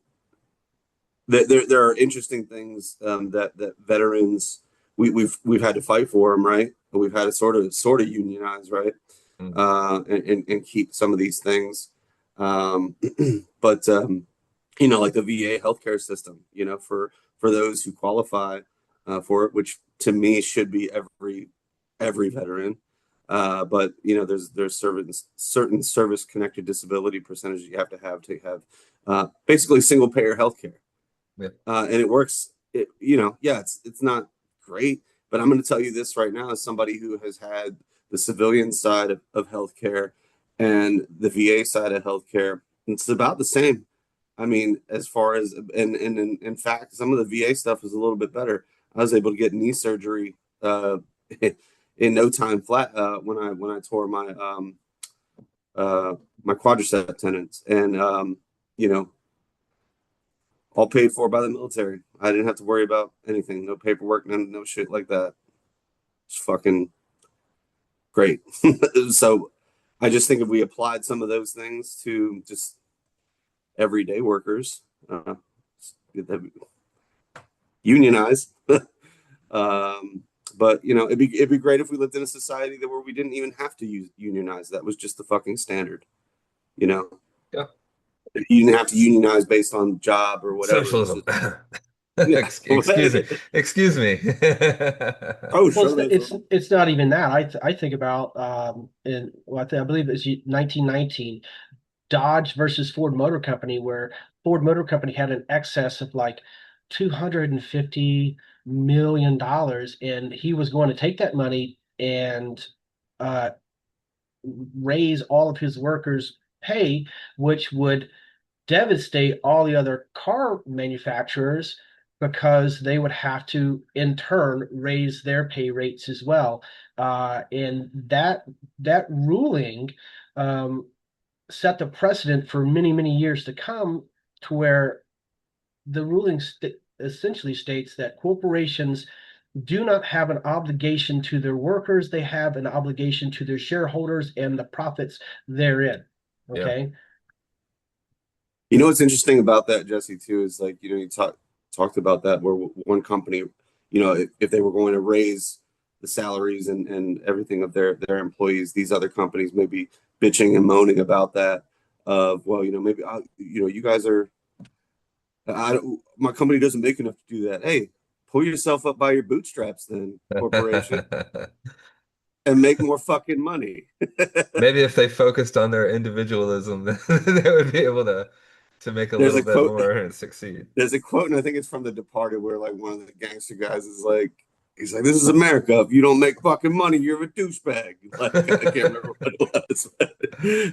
B: there are interesting things that veterans we've had to fight for them, right? We've had to sort of unionize, right?
A: Mm.
B: And keep some of these things. Um, but you know, like the VA healthcare system, you know, for those who qualify for it, which to me should be every veteran. But you know, there's certain service connected disability percentages you have to have basically single payer healthcare,
A: Yeah.
B: and it works. You know, yeah, it's not great, but I'm going to tell you this right now as somebody who has had the civilian side of healthcare and the VA side of healthcare, it's about the same. I mean, as far as and in fact, some of the VA stuff is a little bit better. I was able to get knee surgery in no time flat when I tore uh, my quadricep tendons, and you know, all paid for by the military. I didn't have to worry about anything, no paperwork, no shit like that. It's fucking great. So I just think if we applied some of those things to just everyday workers, unionize. um, but you know, it'd be great if we lived in a society that where we didn't even have to unionize. That was just the fucking standard. You know,
A: Yeah.
B: you didn't have to unionize based on job or whatever. It was
A: Socialism.
B: just yeah.
A: Excuse me. Excuse me.
B: Oh,
C: Well,
B: sure.
C: it's not even that. I think about in well, I believe it's 1919 Dodge versus Ford Motor Company, where Ford Motor Company had an excess of like $250 million, and he was going to take that money and uh, raise all of his workers' pay, which would devastate all the other car manufacturers because they would have to in turn raise their pay rates as well. And that ruling um, set the precedent for many years to come, to where the ruling essentially states that corporations do not have an obligation to their workers. They have an obligation to their shareholders and the profits therein.
A: Yeah.
C: Okay.
B: You know what's interesting about that, Jesse, too, is like, you know, you talked about that where one company, you know, if they were going to raise the salaries and everything of their employees, these other companies may be bitching and moaning about that. Of, well, you know, maybe you know, you guys are, my company doesn't make enough to do that. Hey, pull yourself up by your bootstraps, then, corporation, and make more fucking money.
A: Maybe if they focused on their individualism, then they would be able to make a
B: There's
A: little
B: a
A: bit
B: quote
A: more and succeed.
B: There's a quote, and I think it's from The Departed, where like one of the gangster guys is like, he's like, "This is America. If you don't make fucking money, you're a douchebag." Like I can't remember what it was.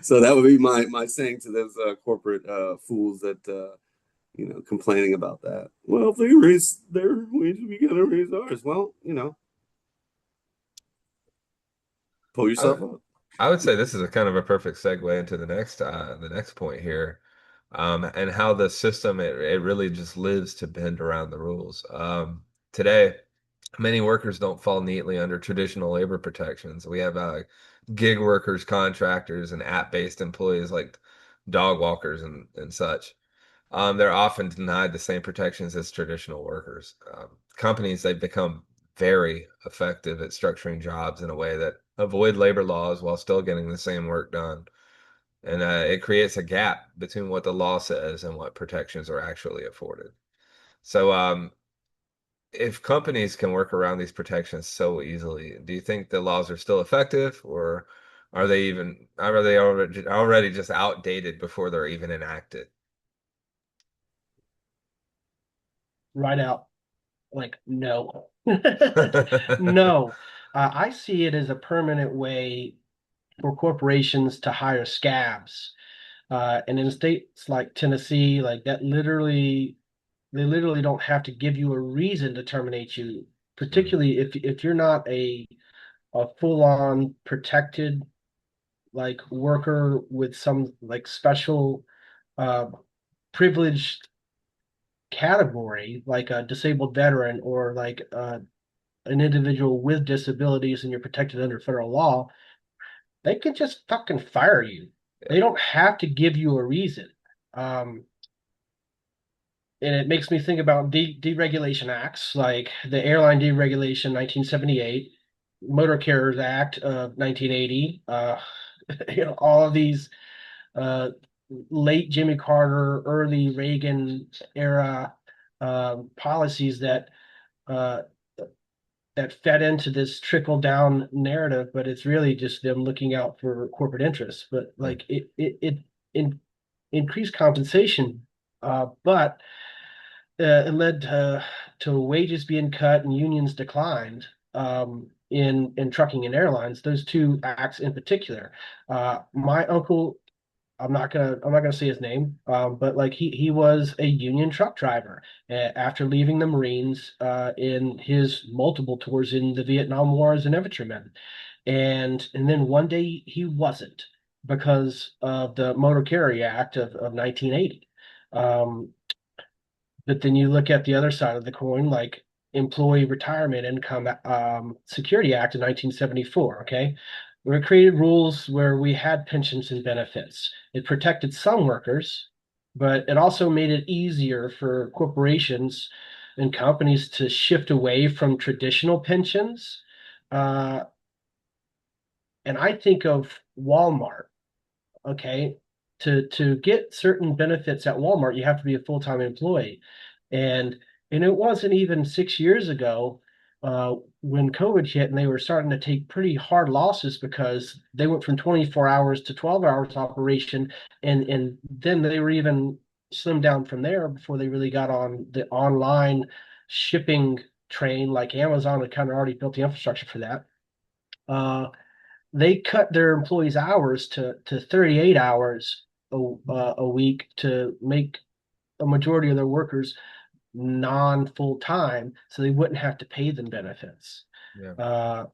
B: So that would be my saying to those corporate fools that you know, complaining about that. Well, if they raise their wages, we gotta raise ours. Well, you know, pull
A: I
B: yourself
A: would,
B: up.
A: I would say this is a kind of a perfect segue into the next point here, and how the system it really just lives to bend around the rules. Today, many workers don't fall neatly under traditional labor protections. We have gig workers, contractors, and app-based employees like dog walkers and such. They're often denied the same protections as traditional workers. Companies, they've become very effective at structuring jobs in a way that avoid labor laws while still getting the same work done. And it creates a gap between what the law says and what protections are actually afforded. So, if companies can work around these protections so easily, do you think the laws are still effective, or are they already just outdated before they're even enacted?
C: Right out. Like, no. No. I see it as a permanent way for corporations to hire scabs. And in states like Tennessee, like that literally, they literally don't have to give you a reason to terminate you,
A: Mm,
C: particularly if you're not a full-on protected like worker with some like special uh privileged category, like a disabled veteran or like an individual with disabilities and you're protected under federal law, they can just fucking fire you. They
A: yeah.
C: don't have to give you a reason. Um, and it makes me think about deregulation acts like the Airline Deregulation 1978, Motor Carriers Act of 1980, you know, all of these uh, late Jimmy Carter, early Reagan era policies uh, that fed into this trickle down narrative, but it's really just them looking out for corporate interests. But
A: Mm,
C: like it in, increased compensation, but it led to wages being cut and unions declined in trucking and airlines. Those two acts in particular. My uncle, I'm not gonna say his name, but like he was a union truck driver after leaving the Marines in his multiple tours in the Vietnam War as an infantryman, and then one day he wasn't because of the Motor Carrier Act of 1980. Um, but then you look at the other side of the coin, like Employee Retirement Income Security Act of 1974. Okay. We created rules where we had pensions and benefits. It protected some workers, but it also made it easier for corporations and companies to shift away from traditional pensions. Uh, and I think of Walmart. Okay, to get certain benefits at Walmart, you have to be a full-time employee. And and it wasn't even 6 years ago when COVID hit and they were starting to take pretty hard losses because they went from 24 hours to 12 hours operation, and then they were even slimmed down from there before they really got on the online shipping train. Like Amazon had kind of already built the infrastructure for that. Uh, they cut their employees' hours to 38 hours a week to make a majority of their workers non-full time, so they wouldn't have to pay them benefits.
A: yeah.
C: Uh,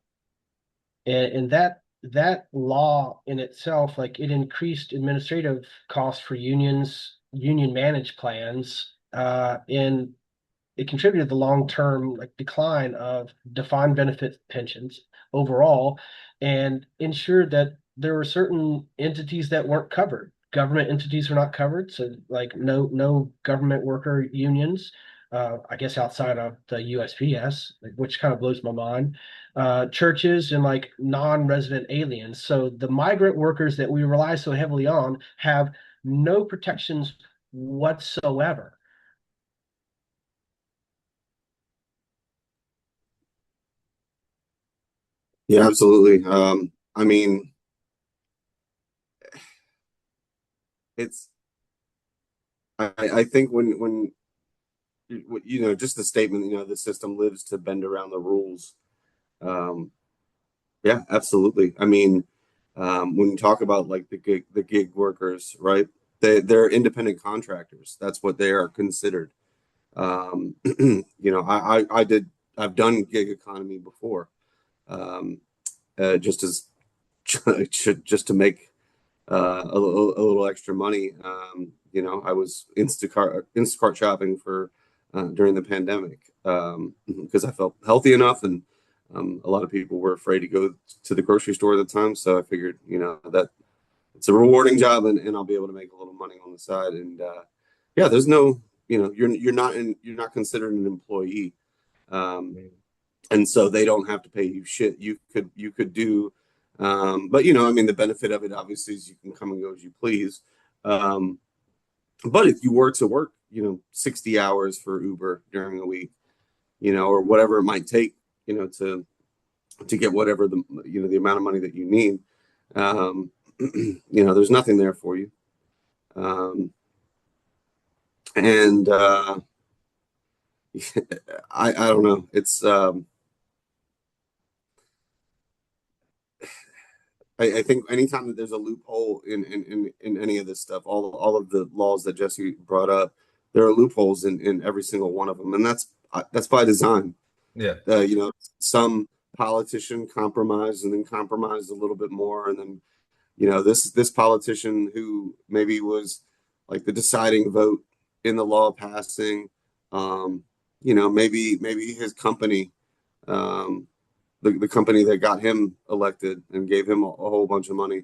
C: and that law in itself, like it increased administrative costs for unions, union managed plans, and it contributed to the long-term like decline of defined benefit pensions overall, and ensured that there were certain entities that weren't covered. Government entities were not covered, so like no government worker unions. I guess outside of the USPS, which kind of blows my mind. Churches and like non-resident aliens. So the migrant workers that we rely so heavily on have no protections whatsoever.
B: Yeah, absolutely. I mean, it's I think when just the statement, the system lives to bend around the rules. Um, yeah, absolutely. I mean, when you talk about like the gig workers, right? They're independent contractors. That's what they are considered. I've done gig economy before, um, just as just to make a little extra money. I was Instacart shopping for during the pandemic because I felt healthy enough, and a lot of people were afraid to go to the grocery store at the time. So I figured, that it's a rewarding job, and I'll be able to make a little money on the side. And yeah, there's no, you're not considered an employee. Um, and so they don't have to pay you shit. You could do, but I mean, the benefit of it obviously is you can come and go as you please. Um, but if you were to work, 60 hours for Uber during the week, or whatever it might take, to get whatever the amount of money that you need, um, there's nothing there for you. Um, and I don't know. I think anytime that there's a loophole in any of this stuff, all of the laws that Jesse brought up, there are loopholes in every single one of them, and that's by design.
A: Yeah.
B: Some politician compromised and then compromised a little bit more, and then this politician who maybe was like the deciding vote in the law passing, um, maybe his company. Um, the company that got him elected and gave him a whole bunch of money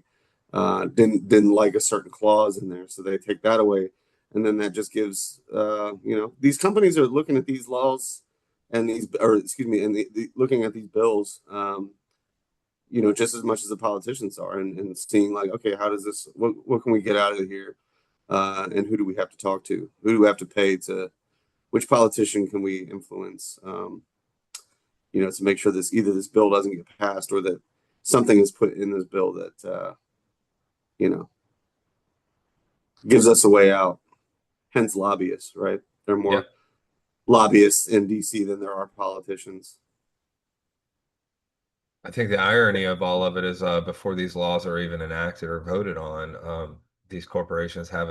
B: didn't like a certain clause in there, so they take that away, and then that just gives these companies are looking at these laws and these, or excuse me, and looking at these bills, just as much as the politicians are, and seeing like, okay, how does this, what can we get out of here, and who do we have to talk to, who do we have to pay to, which politician can we influence, to make sure this bill doesn't get passed, or that something is put in this bill that you know gives us a way out. Hence, lobbyists, right? There are
A: Yeah.
B: more lobbyists in DC than there are politicians.
A: I think the irony of all of it is before these laws are even enacted or voted on, these corporations have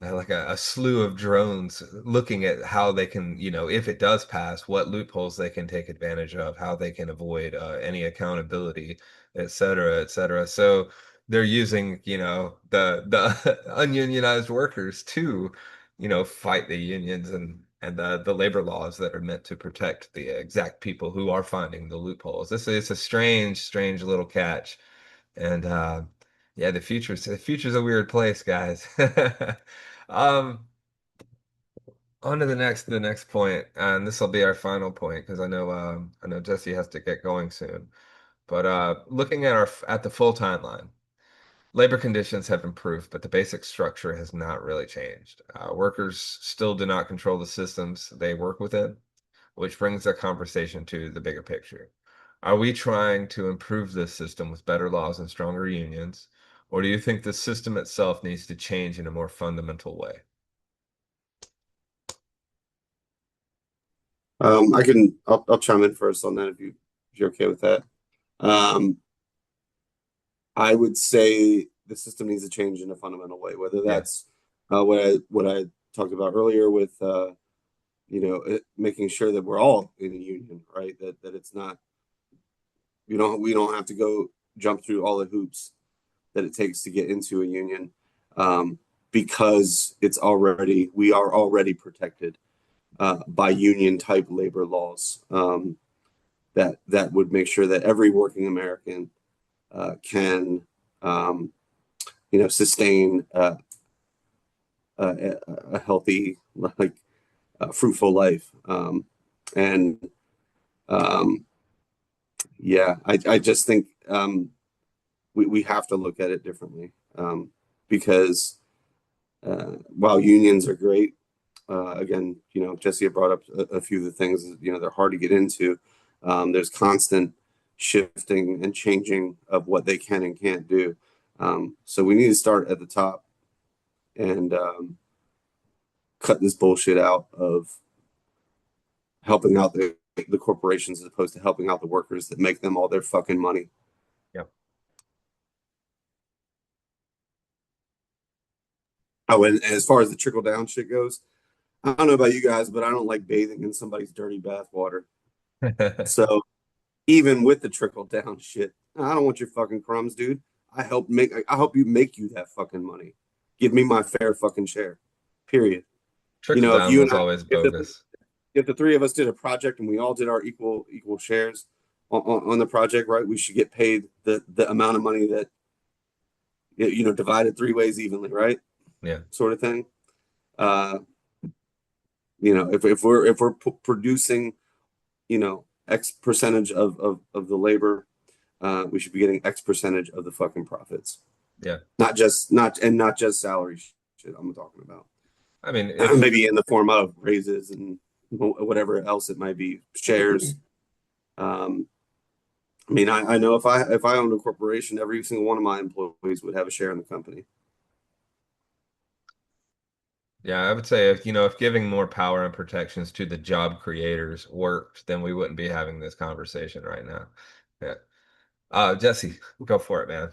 A: like a slew of drones looking at how they can, if it does pass, what loopholes they can take advantage of, how they can avoid any accountability, et cetera, et cetera. So they're using, the ununionized workers to, fight the unions and the labor laws that are meant to protect the exact people who are finding the loopholes. This is a strange, strange little catch. And yeah, the future's a weird place, guys. Um, on to the next point, and this will be our final point because I know Jesse has to get going soon. But looking at the full timeline, labor conditions have improved, but the basic structure has not really changed. Workers still do not control the systems they work within, which brings the conversation to the bigger picture. Are we trying to improve this system with better laws and stronger unions, or do you think the system itself needs to change in a more fundamental way?
B: I'll chime in first on that if you're okay with that. Um, I would say the system needs to change in a fundamental way, whether
A: Yeah,
B: that's what I talked about earlier with making sure that we're all in a union, right? That it's not, we don't have to go jump through all the hoops that it takes to get into a union, um, because we are already protected. by union type labor laws, that would make sure that every working American can um, sustain a healthy, like fruitful life. And um, yeah, I just think we have to look at it differently, because while unions are great, again, Jesse had brought up a few of the things, they're hard to get into. There's constant shifting and changing of what they can and can't do. So we need to start at the top and cut this bullshit out of helping out the corporations as opposed to helping out the workers that make them all their fucking money.
A: Yep.
B: Oh, and as far as the trickle down shit goes, I don't know about you guys, but I don't like bathing in somebody's dirty bathwater. So even with the trickle down shit, I don't want your fucking crumbs, dude. I help you make you that fucking money. Give me my fair fucking share. Period.
A: Trickle
B: If
A: down
B: you and
A: was
B: I,
A: always bogus.
B: if the three of us did a project and we all did our equal shares on the project, right? We should get paid the amount of money that divided three ways evenly, right?
A: Yeah.
B: Sort of thing. Uh, if we're producing, X percentage of the labor, we should be getting X percentage of the fucking profits.
A: Yeah.
B: Not just salary shit I'm talking about.
A: I mean, if
B: Maybe in the form of raises and whatever else it might be, shares. Um, I mean, I know if I owned a corporation, every single one of my employees would have a share in the company.
A: Yeah, I would say if giving more power and protections to the job creators worked, then we wouldn't be having this conversation right now. Yeah. Jesse, go for it, man.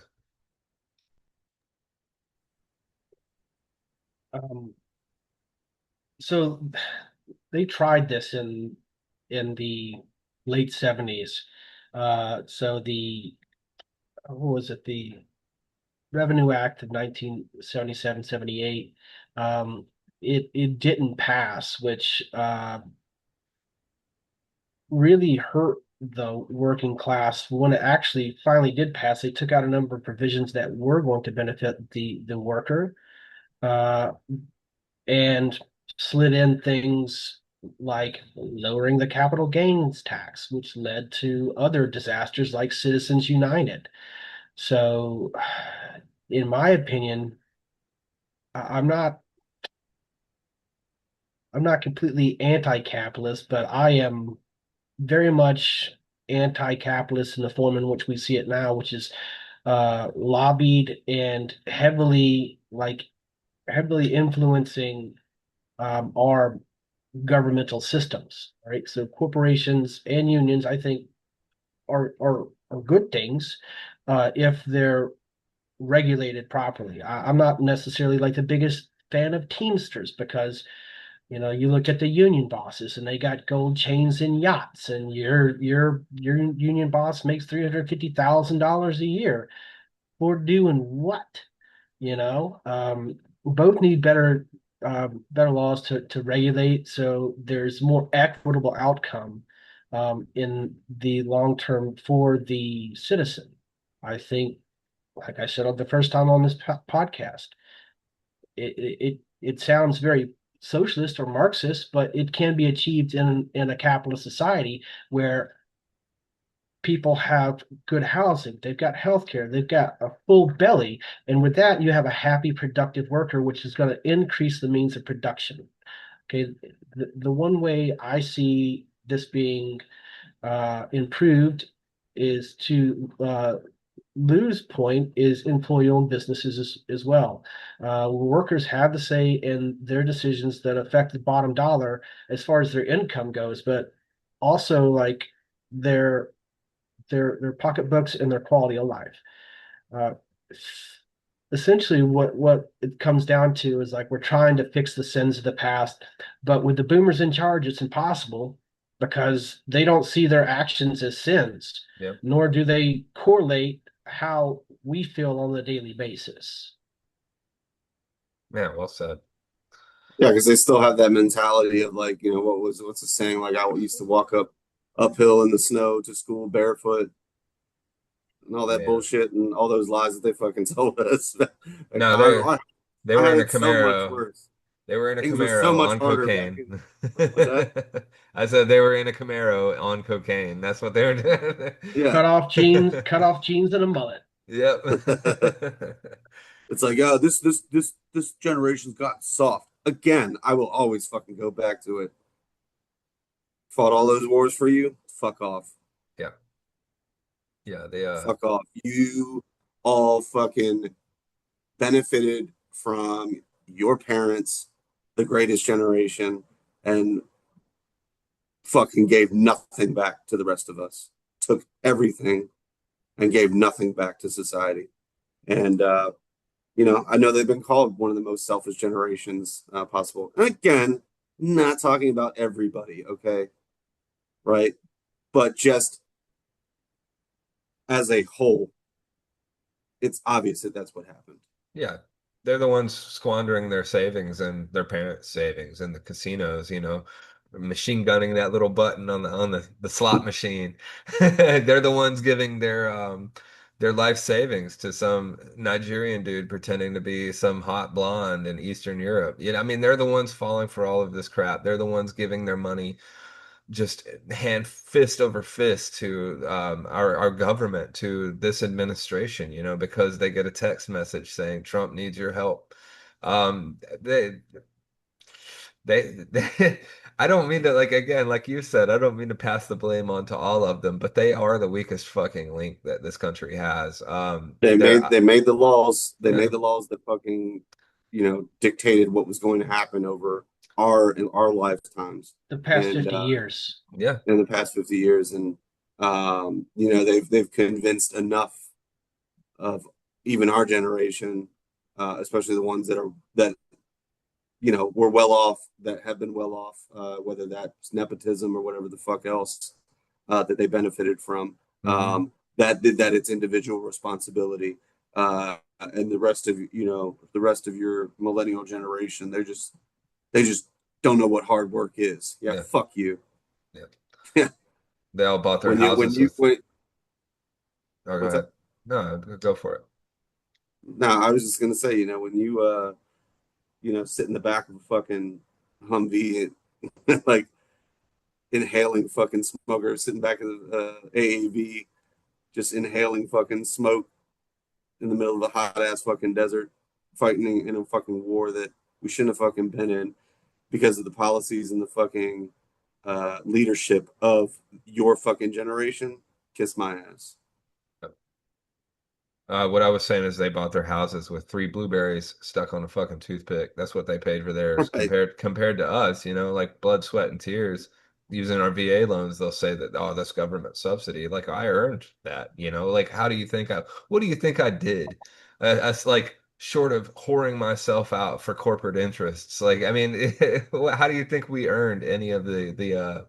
C: Um, so they tried this in the late 70s. So the what was it? The Revenue Act of 1977, 78. It didn't pass, which really hurt the working class. When it actually finally did pass, they took out a number of provisions that were going to benefit the worker, uh, and slid in things like lowering the capital gains tax, which led to other disasters like Citizens United. So, in my opinion, I'm not completely anti-capitalist, but I am very much anti-capitalist in the form in which we see it now, which is lobbied and heavily influencing our governmental systems. Right, so corporations and unions, I think, are good things if they're regulated properly. I'm not necessarily like the biggest fan of Teamsters because you look at the union bosses and they got gold chains and yachts, and your union boss makes $350,000 a year for doing what? Both need better laws to regulate so there's more equitable outcome in the long term for the citizen. I think, like I said on the first time on this podcast, it sounds very socialist or Marxist, but it can be achieved in a capitalist society where people have good housing, they've got healthcare, they've got a full belly, and with that, you have a happy, productive worker, which is going to increase the means of production. Okay, the one way I see this being improved is to lose point is employee-owned businesses as well. Workers have the say in their decisions that affect the bottom dollar as far as their income goes, but also like their their pocketbooks and their quality of life. Uh, Essentially, what it comes down to is like we're trying to fix the sins of the past, but with the boomers in charge, it's impossible because they don't see their actions as sins,
A: Yep.
C: nor do they correlate how we feel on a daily basis.
A: Man, well said.
B: Yeah, because they still have that mentality of like, what's the saying? Like I used to walk uphill in the snow to school barefoot and all that
A: Yeah.
B: bullshit and all those lies that they fucking told us. Like
A: No, they
B: I
A: were
B: had
A: in a
B: it so much
A: Camaro.
B: worse.
A: They were in a
B: Things were so
A: Camaro
B: much
A: on
B: harder back
A: cocaine.
B: in what's that?
A: I said they were in a Camaro on cocaine. That's what they were doing.
B: Yeah.
C: Cut off jeans and a mullet.
A: Yep.
B: It's like, this generation's got soft. Again, I will always fucking go back to it. Fought all those wars for you. Fuck off.
A: Yeah. Yeah, they
B: Fuck off. You all fucking benefited from your parents, the greatest generation, and fucking gave nothing back to the rest of us. Took everything and gave nothing back to society. And I know they've been called one of the most selfish generations possible. And again, not talking about everybody, okay, right? But just as a whole, it's obvious that that's what happened.
A: Yeah, they're the ones squandering their savings and their parents' savings in the casinos, machine gunning that little button on the slot machine. They're the ones giving their life savings to some Nigerian dude pretending to be some hot blonde in Eastern Europe. I mean, they're the ones falling for all of this crap. They're the ones giving their money just hand fist over fist to our government, to this administration, because they get a text message saying Trump needs your help. Um, they I don't mean to, like, again, like you said, I don't mean to pass the blame on to all of them, but they are the weakest fucking link that this country has.
B: They made the laws. They
A: Yeah,
B: made the laws that fucking, dictated what was going to happen over our lifetimes.
C: The past
B: And
C: 50 years.
A: yeah.
B: in the past 50 years, and they've convinced enough of even our generation, especially the ones that were well off, that have been well off, whether that's nepotism or whatever the fuck else that they benefited from.
A: Hmm.
B: That it's individual responsibility, and the rest of your millennial generation, they just don't know what hard work is. Yeah,
A: Yeah,
B: fuck you.
A: yeah.
B: Yeah,
A: They all bought their
B: when you when
A: houses
B: you
A: with.
B: when
A: Oh, go
B: what's
A: ahead.
B: that?
A: No, go for it.
B: No, I was just gonna say, when you sit in the back of a fucking Humvee and like inhaling fucking smoke, or sitting back in the AAV, just inhaling fucking smoke in the middle of the hot ass fucking desert, fighting in a fucking war that we shouldn't have fucking been in because of the policies and the fucking leadership of your fucking generation. Kiss my ass.
A: What I was saying is they bought their houses with three blueberries stuck on a fucking toothpick. That's what they paid for theirs
B: Right.
A: compared to us, like blood, sweat, and tears. Using our VA loans, they'll say that, oh, that's government subsidy. Like, I earned that, like, what do you think I did? That's like short of whoring myself out for corporate interests. Like, I mean, how do you think we earned any of the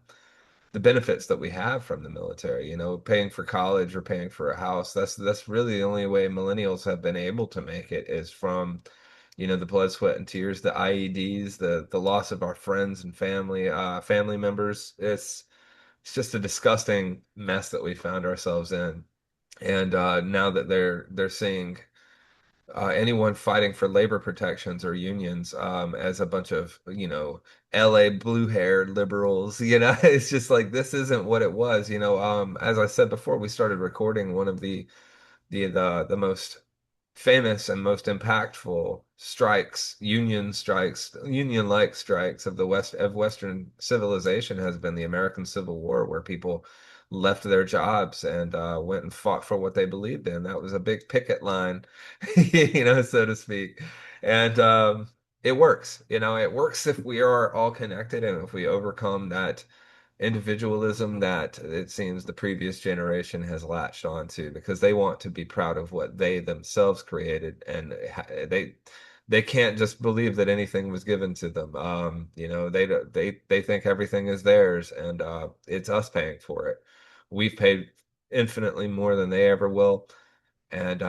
A: benefits that we have from the military, paying for college or paying for a house. That's really the only way millennials have been able to make it, is from, the blood, sweat, and tears, the IEDs, the loss of our friends and family members. It's just a disgusting mess that we found ourselves in. And now that they're seeing anyone fighting for labor protections or unions as a bunch of, LA blue-haired liberals. It's just like, this isn't what it was. As I said before we started recording, one of the most famous and most impactful strikes, union-like strikes of Western civilization has been the American Civil War, where people left their jobs and went and fought for what they believed in. That was a big picket line, so to speak. And it works. It works if we are all connected and if we overcome that individualism that it seems the previous generation has latched on to, because they want to be proud of what they themselves created, and they can't just believe that anything was given to them. They think everything is theirs, and it's us paying for it. We've paid infinitely more than they ever will. and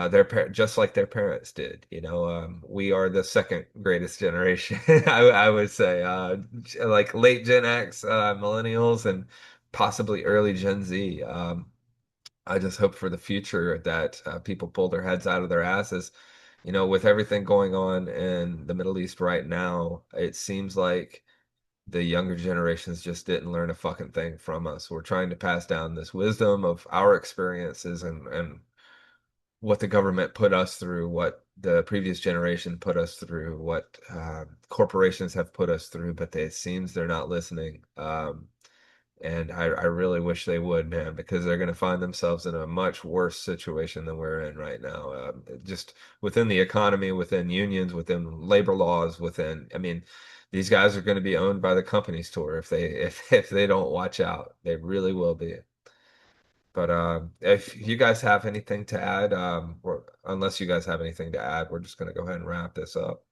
A: just like their parents did. We are the second greatest generation. I would say, like late Gen X, millennials, and possibly early Gen Z. I just hope for the future that people pull their heads out of their asses. With everything going on in the Middle East right now, it seems like the younger generations just didn't learn a fucking thing from us. We're trying to pass down this wisdom of our experiences and what the government put us through, what the previous generation put us through, what corporations have put us through, but it seems they're not listening. And I really wish they would, man, because they're going to find themselves in a much worse situation than we're in right now. Just within the economy, within unions, within labor laws, I mean, these guys are going to be owned by the companies tour if they don't watch out. They really will be. But if you guys have anything to add, or unless you guys have anything to add, we're just going to go ahead and wrap this up.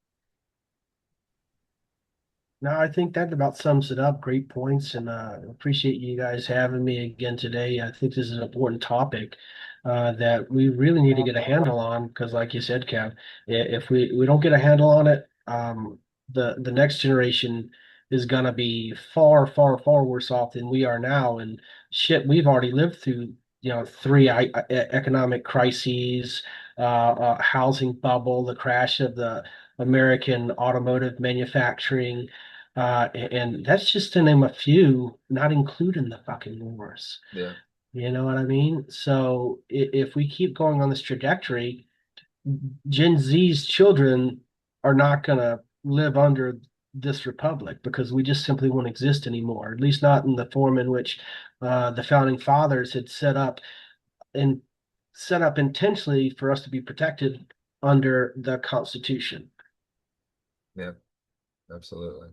C: No, I think that about sums it up. Great points, and appreciate you guys having me again today. I think this is an important topic that we really need to get a handle on because, like you said, Kev, if we don't get a handle on it, the next generation is gonna be far, far, far worse off than we are now. And shit, we've already lived through, three economic crises, housing bubble, the crash of the American automotive manufacturing. And that's just to name a few, not including the fucking wars.
A: Yeah,
C: You know what I mean? So if we keep going on this trajectory, Gen Z's children are not going to live under this republic because we just simply won't exist anymore, at least not in the form in which the founding fathers had and set up intentionally for us to be protected under the Constitution.
A: yeah, absolutely.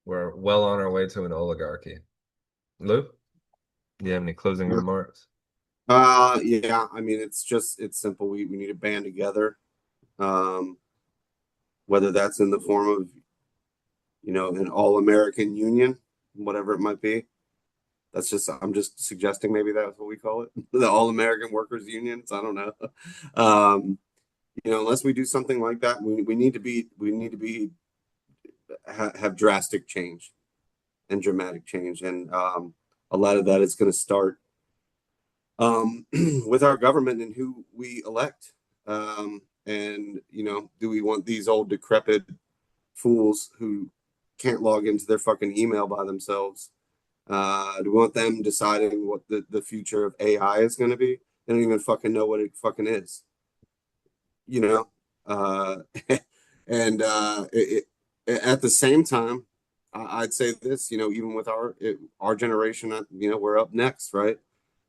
A: We're well on our way to an oligarchy. Lou, do you have any closing remarks?
B: Yeah, I mean, it's simple. We need to band together, um, whether that's in the form of, an all-American union, whatever it might be. I'm just suggesting maybe that's what we call it, the All-American Workers Unions. I don't know. Um, unless we do something like that, we need to be have drastic change and dramatic change, and a lot of that is going to start with our government and who we elect. And do we want these old decrepit fools who can't log into their fucking email by themselves? Do we want them deciding what the future of AI is going to be? They don't even fucking know what it fucking is, you know? Uh, and at the same time, I'd say this, even with our generation, we're up next, right?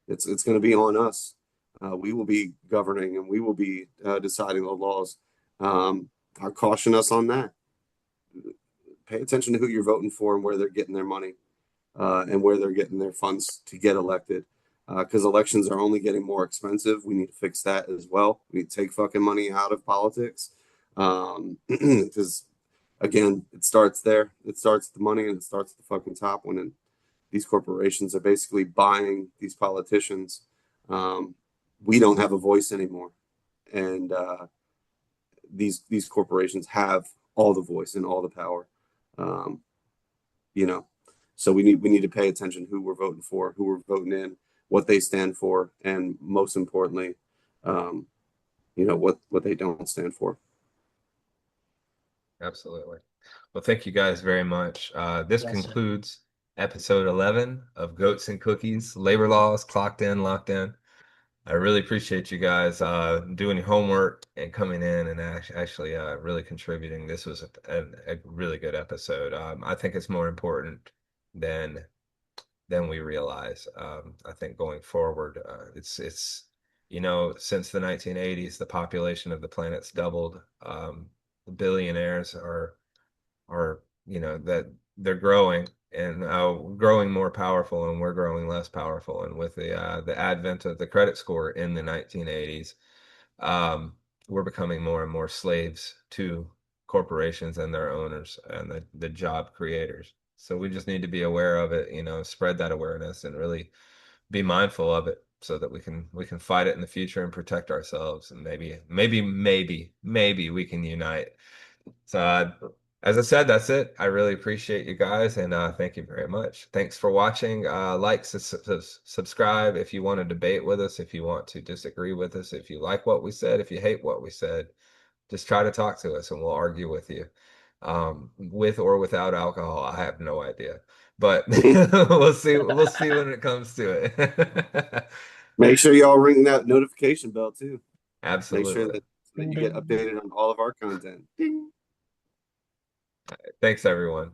B: It's going to be on us. We will be governing and we will be deciding the laws. I caution us on that. Pay attention to who you're voting for and where they're getting their money and where they're getting their funds to get elected. Because elections are only getting more expensive. We need to fix that as well. We need to take fucking money out of politics. Because again, it starts there. It starts at the money and it starts at the fucking top when these corporations are basically buying these politicians. Um, we don't have a voice anymore, and these corporations have all the voice and all the power. Um, you know, so we need to pay attention who we're voting for, who we're voting in, what they stand for, and most importantly, um, what they don't stand for.
A: Absolutely. Well, thank you guys very much. This
C: Well said.
A: concludes episode 11 of Goats and Cookies, Labor Laws, Clocked In, Locked In. I really appreciate you guys doing your homework and coming in and actually really contributing. This was a really good episode. I think it's more important than we realize. I think going forward, since the 1980s, the population of the planet's doubled. The billionaires are that they're growing and growing more powerful, and we're growing less powerful. And with the advent of the credit score in the 1980s, um, we're becoming more and more slaves to corporations and their owners and the job creators. So we just need to be aware of it, spread that awareness and really be mindful of it. so that we can fight it in the future and protect ourselves, and maybe we can unite. So, as I said, that's it. I really appreciate you guys, and thank you very much. Thanks for watching. Like, subscribe if you want to debate with us, if you want to disagree with us, if you like what we said, if you hate what we said, just try to talk to us, and we'll argue with you. With or without alcohol, I have no idea, but we'll see. We'll see when it comes to it.
B: Make sure y'all ring that notification bell too. Make sure
A: Absolutely.
B: that so that you get updated on all of our content. Ding.
A: Thanks, everyone.